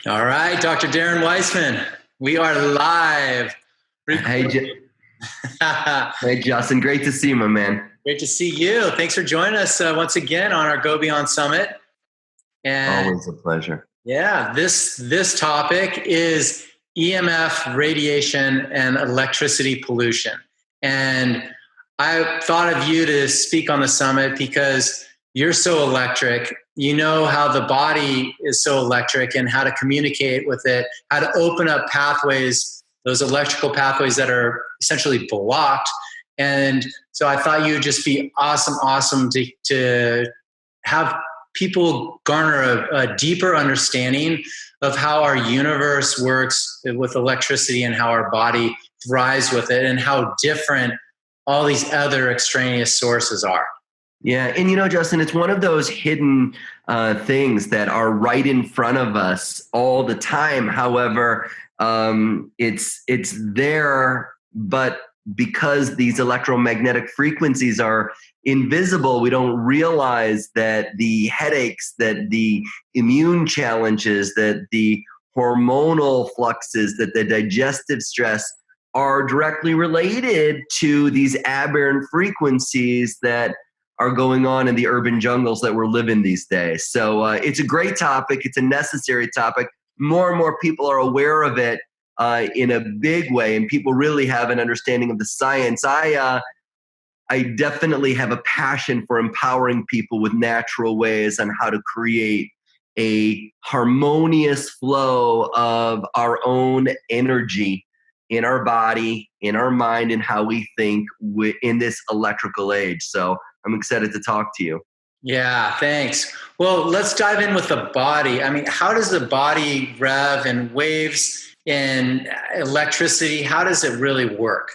All right, Dr. Darren Weissman, we are live. Hey, Justin. Great to see you, my man. Great to see you. Thanks for joining us once again on our Go Beyond Summit. And always a pleasure. Yeah, this topic is EMF, radiation, and electricity pollution. And I thought of you to speak on the summit because you're so electric. You know how the body is so electric and how to communicate with it, how to open up pathways, those electrical pathways that are essentially blocked. And so I thought you would just be awesome to have people garner a deeper understanding of how our universe works with electricity and how our body thrives with it and how different all these other extraneous sources are. Yeah. And Justin, it's one of those hidden things that are right in front of us all the time. However, it's there, but because these electromagnetic frequencies are invisible, we don't realize that the headaches, that the immune challenges, that the hormonal fluxes, that the digestive stress are directly related to these aberrant frequencies that are going on in the urban jungles that we're living these days. So it's a great topic. It's a necessary topic. More and more people are aware of it in a big way, and people really have an understanding of the science. I definitely have a passion for empowering people with natural ways on how to create a harmonious flow of our own energy in our body, in our mind, and how we think in this electrical age. So I'm excited to talk to you. Yeah, thanks. Well, let's dive in with the body. I mean, how does the body rev and waves and electricity? How does it really work?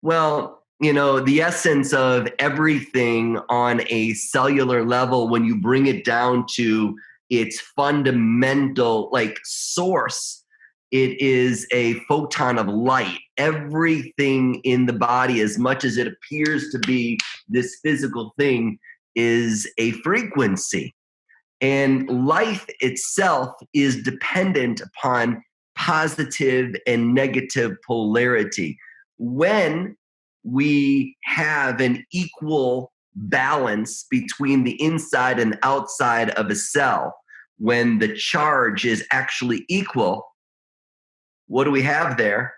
Well, the essence of everything on a cellular level, when you bring it down to its fundamental source, it is a photon of light. Everything in the body, as much as it appears to be this physical thing, is a frequency. And life itself is dependent upon positive and negative polarity. When we have an equal balance between the inside and outside of a cell, when the charge is actually equal, what do we have there?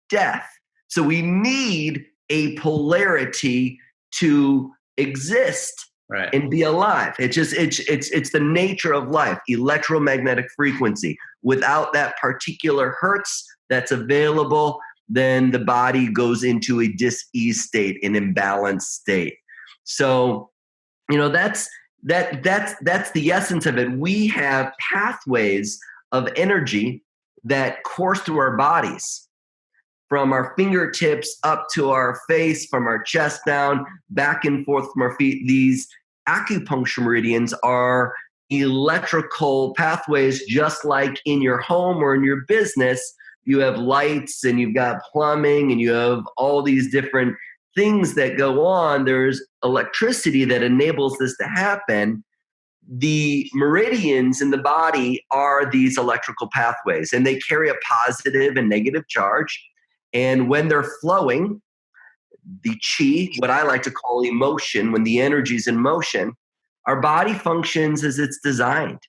Death. So we need a polarity to exist, right, and be alive. It's the nature of life, electromagnetic frequency. Without that particular hertz that's available, then the body goes into a dis-ease state, an imbalanced state. So, that's the essence of it. We have pathways of energy that course through our bodies, from our fingertips up to our face, from our chest down, back and forth from our feet. These acupuncture meridians are electrical pathways, just like in your home or in your business. You have lights and you've got plumbing and you have all these different things that go on. There's electricity that enables this to happen. The meridians in the body are these electrical pathways, and they carry a positive and negative charge. And when they're flowing, the chi, what I like to call emotion, when the energy is in motion, our body functions as it's designed: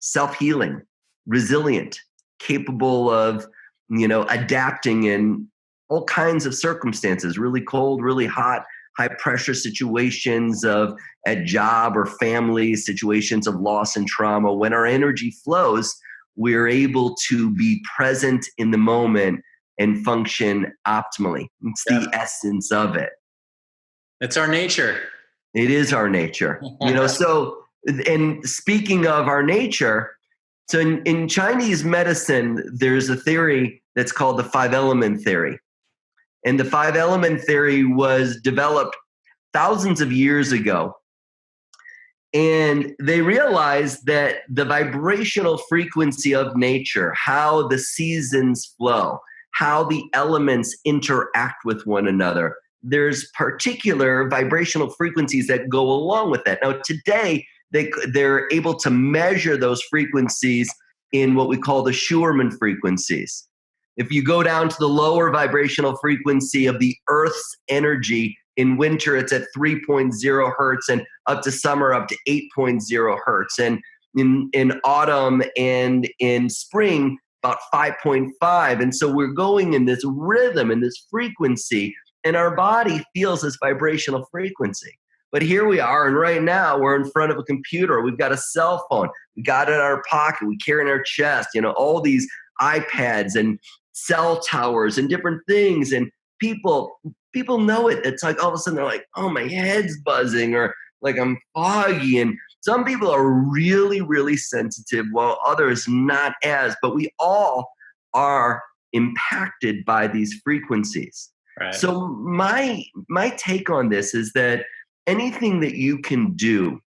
self-healing, resilient, capable of adapting in all kinds of circumstances, really cold, really hot, high pressure situations at job or family, situations of loss and trauma. When our energy flows, we're able to be present in the moment and function optimally. It's the essence of it. It's our nature. It is our nature. And speaking of our nature, so in Chinese medicine, there's a theory that's called the 5-element theory. And the 5-element theory was developed thousands of years ago. And they realized that the vibrational frequency of nature, how the seasons flow, how the elements interact with one another, there's particular vibrational frequencies that go along with that. Now, today, they're able to measure those frequencies in what we call the Schurman frequencies. If you go down to the lower vibrational frequency of the Earth's energy, in winter it's at 3.0 hertz, and up to summer up to 8.0 hertz. And in autumn and in spring, about 5.5. And so we're going in this rhythm and this frequency, and our body feels this vibrational frequency. But here we are, and right now we're in front of a computer. We've got a cell phone. We got it in our pocket. We carry it in our chest. All these iPads and cell towers and different things. And people know it. It's like all of a sudden they're like, oh, my head's buzzing, or like I'm foggy. And some people are really, really sensitive, while others not as. But we all are impacted by these frequencies. Right. So my take on this is that anything that you can do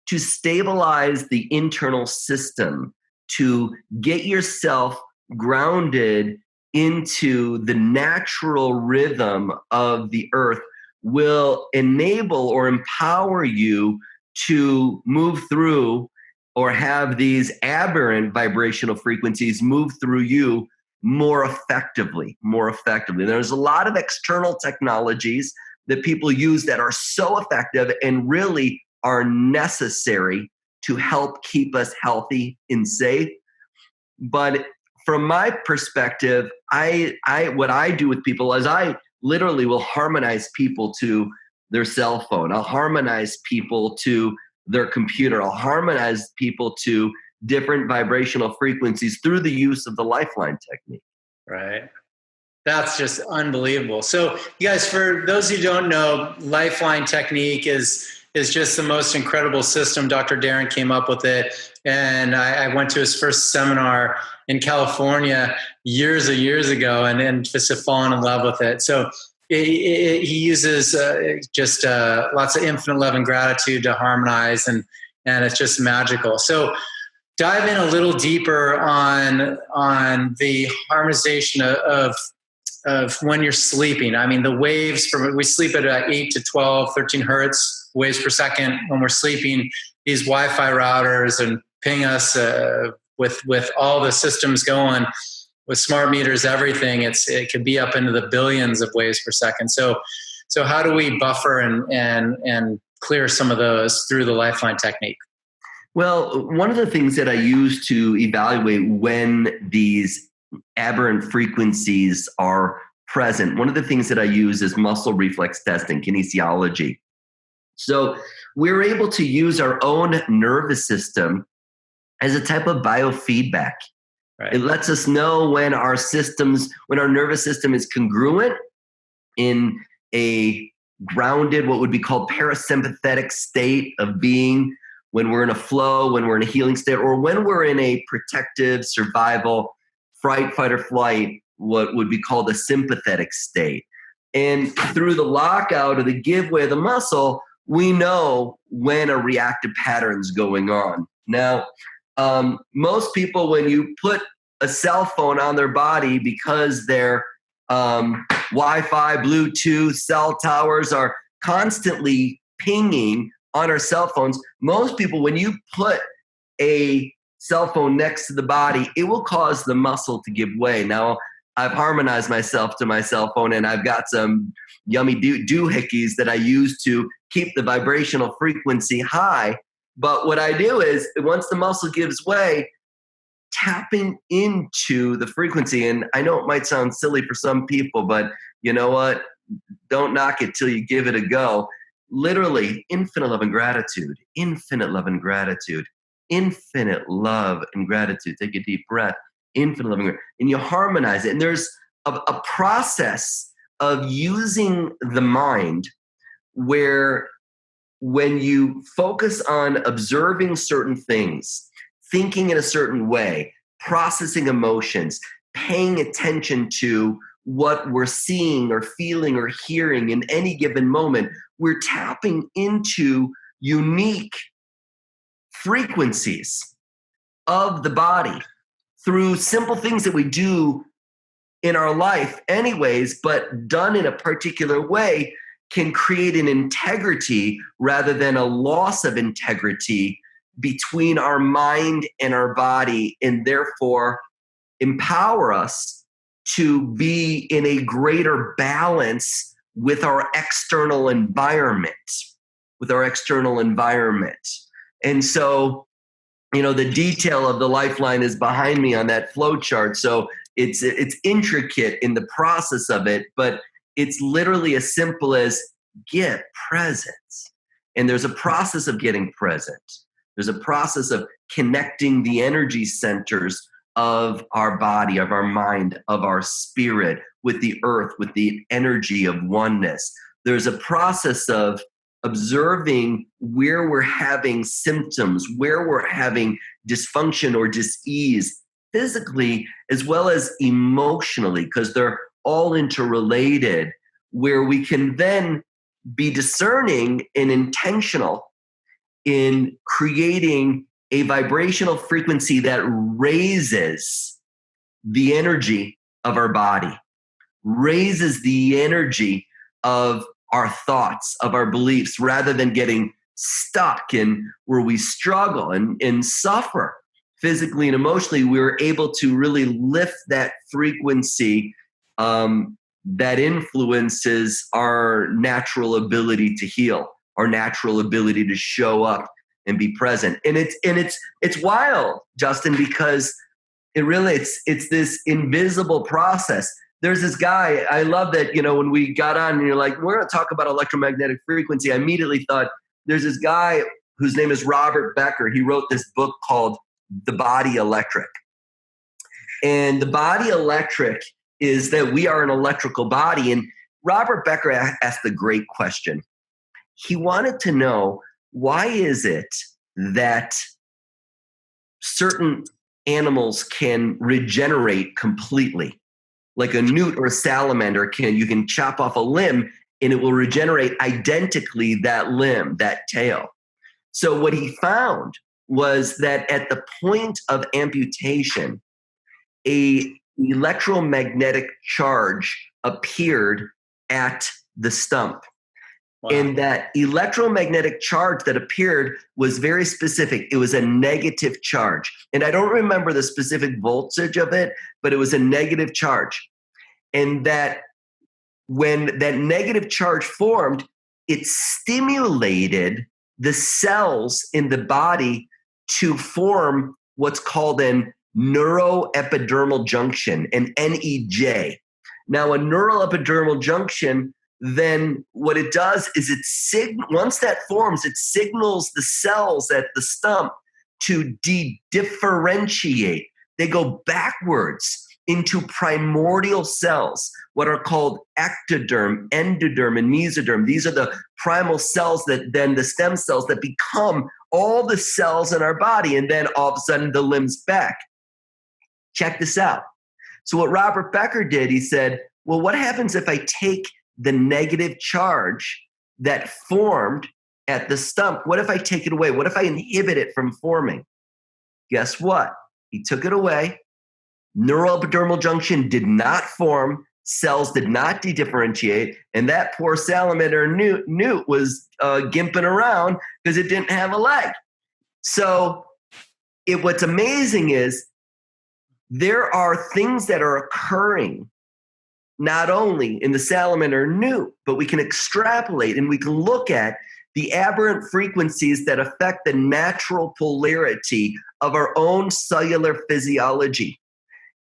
to stabilize the internal system, to get yourself grounded into the natural rhythm of the earth, will enable or empower you to move through, or have these aberrant vibrational frequencies move through you more effectively. There's a lot of external technologies that people use that are so effective and really are necessary to help keep us healthy and safe. But from my perspective, what I do with people is I literally will harmonize people to their cell phone. I'll harmonize people to their computer. I'll harmonize people to different vibrational frequencies through the use of the LifeLine technique. Right. That's just unbelievable. So you guys, for those who don't know, LifeLine Technique is just the most incredible system. Dr. Darren came up with it. And I went to his first seminar in California years ago, and just have fallen in love with it. So he uses lots of infinite love and gratitude to harmonize, and it's just magical. So dive in a little deeper on the harmonization of when you're sleeping. I mean, the waves we sleep at 8 to 12, 13 hertz waves per second when we're sleeping. These Wi-Fi routers and ping us with all the systems going, with smart meters, everything. It could be up into the billions of waves per second. So how do we buffer and clear some of those through the LifeLine technique? Well, one of the things that I use to evaluate when these aberrant frequencies are present, one of the things that I use is muscle reflex testing, kinesiology. So we're able to use our own nervous system as a type of biofeedback. Right. It lets us know when our nervous system is congruent in a grounded, what would be called parasympathetic state of being, when we're in a flow, when we're in a healing state, or when we're in a protective, survival, fright, fight, or flight, what would be called a sympathetic state. And through the lockout or the give way of the muscle, we know when a reactive pattern's going on. Now, most people, when you put a cell phone on their body, because their Wi-Fi, Bluetooth, cell towers are constantly pinging on our cell phones, most people, when you put a cell phone next to the body, it will cause the muscle to give way. Now, I've harmonized myself to my cell phone, and I've got some yummy doohickeys that I use to keep the vibrational frequency high. But what I do is, once the muscle gives way, tapping into the frequency. And I know it might sound silly for some people, but you know what? Don't knock it till you give it a go. Literally, infinite love and gratitude, infinite love and gratitude, infinite love and gratitude. Take a deep breath, infinite love and gratitude. And you harmonize it. And there's a process of using the mind where, when you focus on observing certain things, thinking in a certain way, processing emotions, paying attention to what we're seeing or feeling or hearing in any given moment, we're tapping into unique frequencies of the body through simple things that we do in our life anyways, but done in a particular way can create an integrity rather than a loss of integrity between our mind and our body, and therefore empower us to be in a greater balance with our external environment, And so, the detail of the LifeLine is behind me on that flow chart. So it's intricate in the process of it, but it's literally as simple as get present. And there's a process of getting present. There's a process of connecting the energy centers of our body, of our mind, of our spirit, with the earth, with the energy of oneness. There's a process of observing where we're having symptoms, where we're having dysfunction or dis-ease, physically as well as emotionally, because they're all interrelated, where we can then be discerning and intentional in creating a vibrational frequency that raises the energy of our body, raises the energy of our thoughts, of our beliefs, rather than getting stuck in where we struggle and suffer physically and emotionally. We were able to really lift that frequency that influences our natural ability to heal, our natural ability to show up and be present. And it's wild, Justin, because it's this invisible process. There's this guy, I love that, when we got on and you're like, we're going to talk about electromagnetic frequency. I immediately thought there's this guy whose name is Robert Becker. He wrote this book called The Body Electric. And the body electric is that we are an electrical body. And Robert Becker asked a great question. He wanted to know, why is it that certain animals can regenerate completely? Like a newt or a salamander you can chop off a limb and it will regenerate identically that limb, that tail. So what he found was that at the point of amputation, a electromagnetic charge appeared at the stump. Wow. And that electromagnetic charge that appeared was very specific. It was a negative charge. And I don't remember the specific voltage of it, but it was a negative charge. And that when that negative charge formed, it stimulated the cells in the body to form what's called an neuroepidermal junction, an NEJ. Now, a neuroepidermal junction, then what it does is once that forms, it signals the cells at the stump to differentiate. They go backwards into primordial cells, what are called ectoderm, endoderm, and mesoderm. These are the primal cells that then the stem cells that become all the cells in our body, and then all of a sudden the limb's back. Check this out. So what Robert Becker did, he said, well, what happens if I take the negative charge that formed at the stump? What if I take it away? What if I inhibit it from forming? Guess what? He took it away. Neuroepidermal junction did not form. Cells did not dedifferentiate. And that poor salamander newt was gimping around because it didn't have a leg. So what's amazing is there are things that are occurring not only in the salamander newt, but we can extrapolate and we can look at the aberrant frequencies that affect the natural polarity of our own cellular physiology.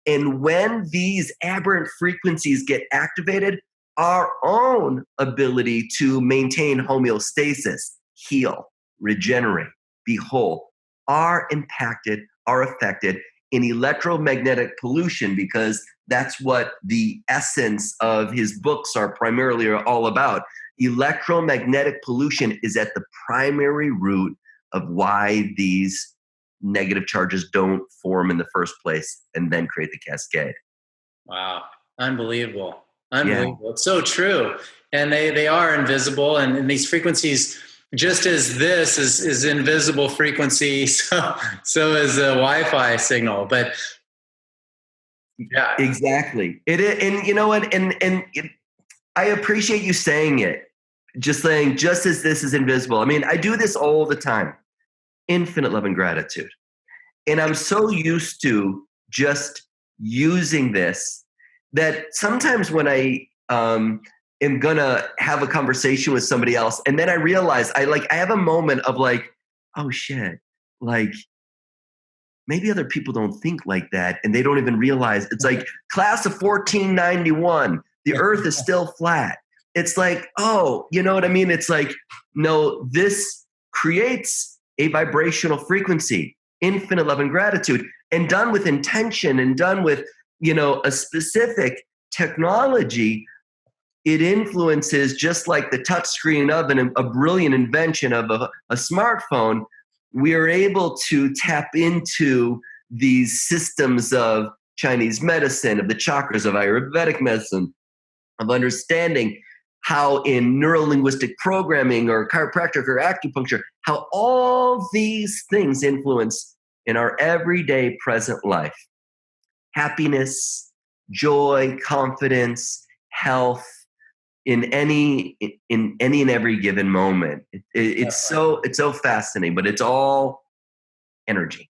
And when these aberrant frequencies get activated, our own ability to maintain homeostasis, heal, regenerate, be whole, are impacted, are affected in electromagnetic pollution, because that's what the essence of his books are primarily all about. Electromagnetic pollution is at the primary root of why these negative charges don't form in the first place and then create the cascade. Wow. Unbelievable. Yeah. It's so true. And they are invisible, and these frequencies, just as this is invisible frequency, so is a Wi-Fi signal. But yeah, exactly. It is, and you know what? And I appreciate you saying it. Just saying, just as this is invisible. I mean, I do this all the time. infinite love and gratitude. And I'm so used to just using this that sometimes when I am gonna have a conversation with somebody else, and then I realize I have a moment of like, oh shit, like maybe other people don't think like that, and they don't even realize it's like class of 1491. The earth is still flat. It's like, oh, you know what I mean? It's like, no, this creates a vibrational frequency, infinite love and gratitude, and done with intention and done with, a specific technology. It influences, just like the touchscreen of a brilliant invention of a smartphone. We are able to tap into these systems of Chinese medicine, of the chakras, of Ayurvedic medicine, of understanding how in neuro-linguistic programming or chiropractic or acupuncture, how all these things influence in our everyday present life. Happiness, joy, confidence, health, in any and every given moment. It's so fascinating, but it's all energy.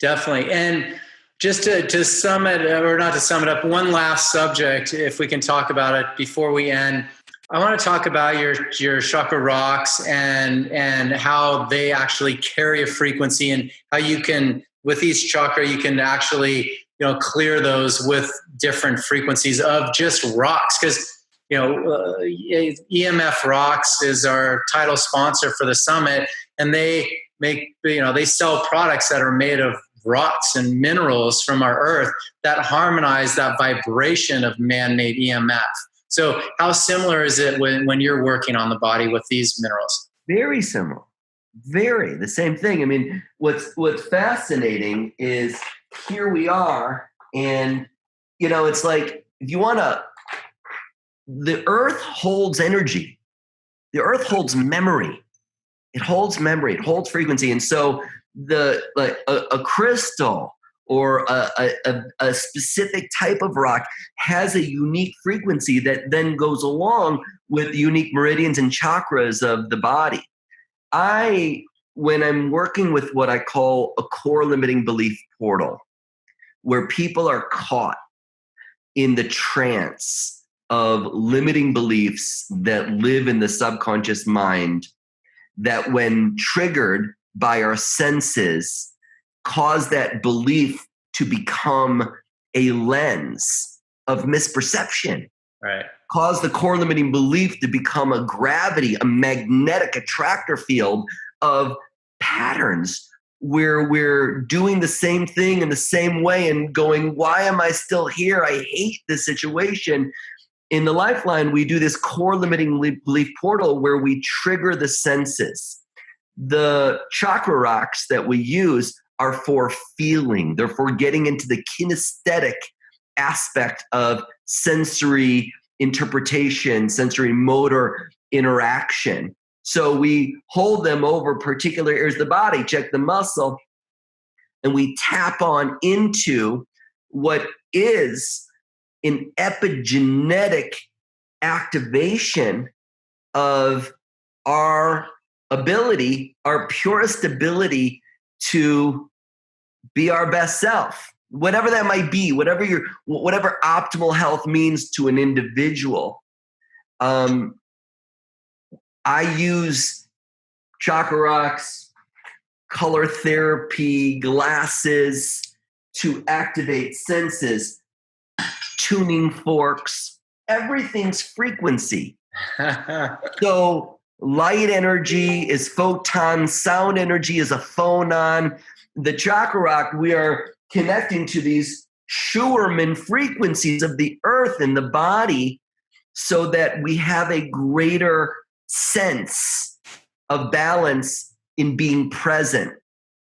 Definitely. And just to sum it, or not to sum it up, one last subject, if we can talk about it before we end. I want to talk about your Chakra Rocks and how they actually carry a frequency, and how you can, with each chakra, you can actually, clear those with different frequencies of just rocks. Because EMF Rocks is our title sponsor for the summit, and they they sell products that are made of rocks and minerals from our earth that harmonize that vibration of man-made EMF. So how similar is it when you're working on the body with these minerals? Very similar. Very the same thing. I mean, what's fascinating is here we are, and it's like, if you want to, the earth holds energy. The earth holds memory. It holds memory. It holds frequency. And so a crystal or a specific type of rock has a unique frequency that then goes along with the unique meridians and chakras of the body. When I'm working with what I call a core limiting belief portal, where people are caught in the trance of limiting beliefs that live in the subconscious mind, that when triggered by our senses, cause that belief to become a lens of misperception. Right. Cause the core limiting belief to become a gravity, a magnetic attractor field of patterns where we're doing the same thing in the same way and going, why am I still here? I hate this situation. In the LifeLine, we do this core limiting belief portal where we trigger the senses. The Chakra Rocks that we use are for feeling. They're for getting into the kinesthetic aspect of sensory interpretation, sensory motor interaction. So we hold them over particular areas of the body, check the muscle, and we tap on into what is an epigenetic activation of our ability, our purest ability to be our best self, whatever that might be, whatever optimal health means to an individual. I use Chakra Rocks, color therapy, glasses to activate senses, tuning forks, everything's frequency. So light energy is photon, sound energy is a phonon. The Chakra Rock, we are connecting to these Schumann frequencies of the earth and the body so that we have a greater sense of balance in being present.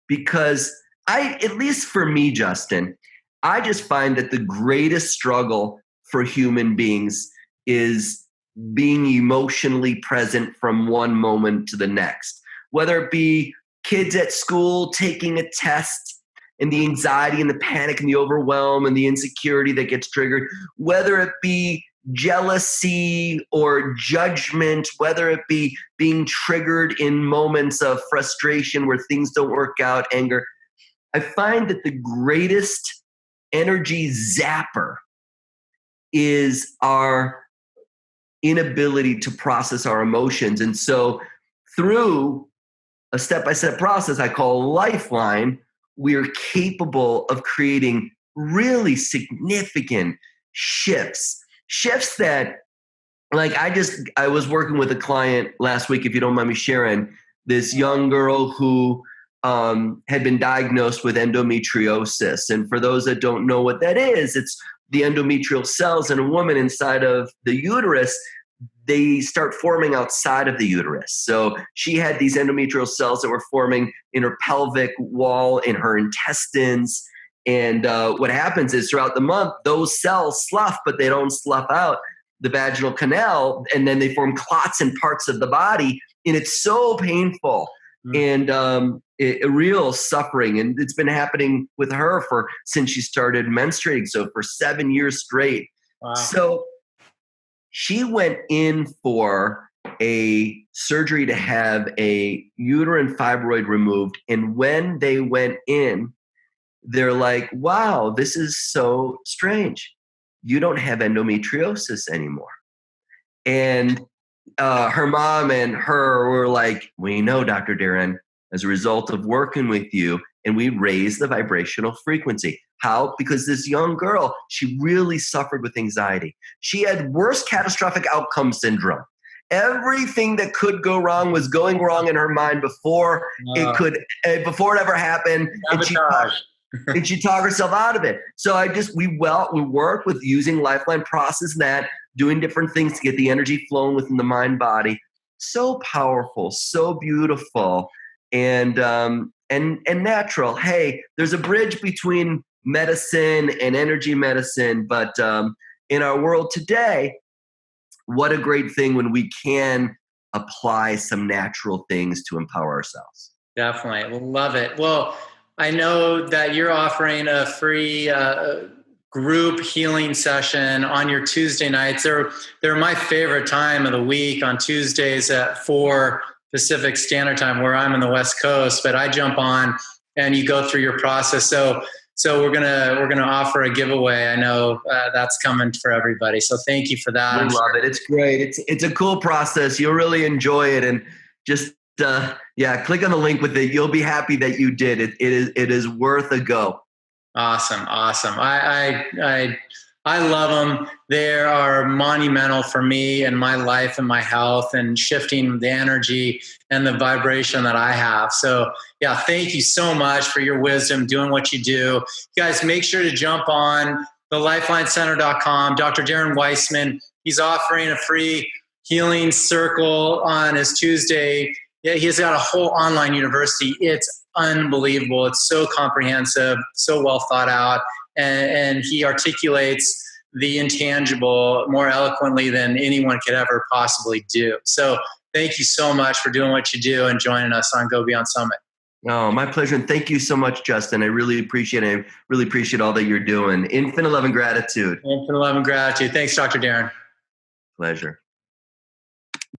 Because at least for me, Justin, I just find that the greatest struggle for human beings is being emotionally present from one moment to the next. Whether it be kids at school taking a test and the anxiety and the panic and the overwhelm and the insecurity that gets triggered, whether it be jealousy or judgment, whether it be being triggered in moments of frustration where things don't work out, anger, I find that the greatest energy zapper is our inability to process our emotions. And so through a step-by-step process I call LifeLine, we're capable of creating really significant shifts that, like, I was working with a client last week, if you don't mind me sharing, this young girl who had been diagnosed with endometriosis. And for those that don't know what that is, it's the endometrial cells in a woman inside of the uterus. They start forming outside of the uterus. So she had these endometrial cells that were forming in her pelvic wall, in her intestines. And what happens is throughout the month, those cells slough, but they don't slough out the vaginal canal. And then they form clots in parts of the body. And it's so painful and a real suffering. And it's been happening with her since she started menstruating. So for 7 years straight. Wow. So she went in for a surgery to have a uterine fibroid removed. And when they went in, they're like, wow, this is so strange. You don't have endometriosis anymore. And her mom and her were like, we know, Dr. Darren, as a result of working with you, and we raised the vibrational frequency. How? Because this young girl, she really suffered with anxiety. She had worst catastrophic outcome syndrome. Everything that could go wrong was going wrong in her mind before before it ever happened. And she talked herself out of it. So we work with using LifeLine process that, doing different things to get the energy flowing within the mind body. So powerful, so beautiful, and natural. Hey, there's a bridge between medicine and energy medicine, but in our world today, what a great thing when we can apply some natural things to empower ourselves. Definitely. Love it. Well, I know that you're offering a free group healing session on your Tuesday nights. They're my favorite time of the week on Tuesdays at 4 Pacific Standard Time, where I'm in the West Coast, but I jump on and you go through your process. So we're gonna offer a giveaway. I know that's coming for everybody. So thank you for that. I love it. It's great. It's a cool process. You'll really enjoy it, and just click on the link with it. You'll be happy that you did it. It is worth a go. Awesome. I love them. They are monumental for me and my life and my health and shifting the energy and the vibration that I have. So yeah, thank you so much for your wisdom, doing what you do. You guys, make sure to jump on the lifelinecenter.com. Dr. Darren Weissman, he's offering a free healing circle on his Tuesday. Yeah, he's got a whole online university. It's unbelievable. It's so comprehensive, so well thought out. And he articulates the intangible more eloquently than anyone could ever possibly do. So thank you so much for doing what you do and joining us on Go Beyond Summit. Oh, my pleasure. And thank you so much, Justin. I really appreciate it. I really appreciate all that you're doing. Infinite love and gratitude. Infinite love and gratitude. Thanks, Dr. Darren. Pleasure.